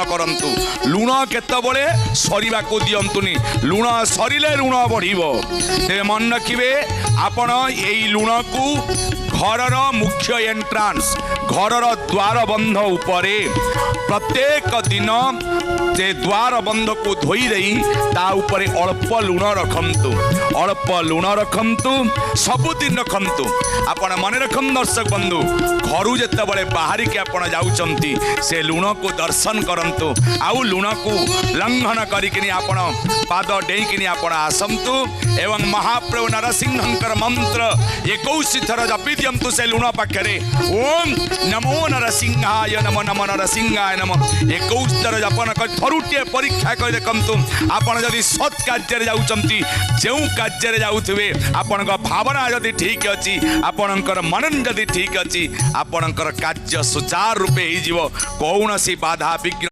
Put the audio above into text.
दर्शन करंतु लुण केतबळे सरीबा को दियंतुनी लुण सरिले ऋण बढ़िबो तेरे मन रखिबे आपण एई लुण को घरर मुख्य एंट्रांस घरर द्वार बंध उपरे प्रत्येक दिन जे द्वार बंध को धोई देई ता उपरे अल्प लुण रखंतु अल्प लुण रखंतु सबुदिन रखंतु आपण मन रखम दर्शक बंधु घरु जेते बळे बाहरी के आपण जाउचंती से लुण को दर्शन करंतु आउ लुण को लंघन करिकिनी आपण पाद डेइकिनी आपण आसंतु एवं महाप्रभु नरसिंहंकर मंत्र 21 थर जपि दियंतु से लुण पाखरे ओम नमो नरसिंहाय नमो नमो नरसिंहाय नमो 21 थर जपन कर थरुटिए परीक्षा कर देखंतु आपण जदि सत् कार्य जाउचंती जेउ कार्य जाउथबे आपनक भावना जदि ठीक अछि आपनकर मनन जदि ठीक अछि आपनकर कार्य सुचारू रूपे ही जीव कौनसी बाधा विघ्न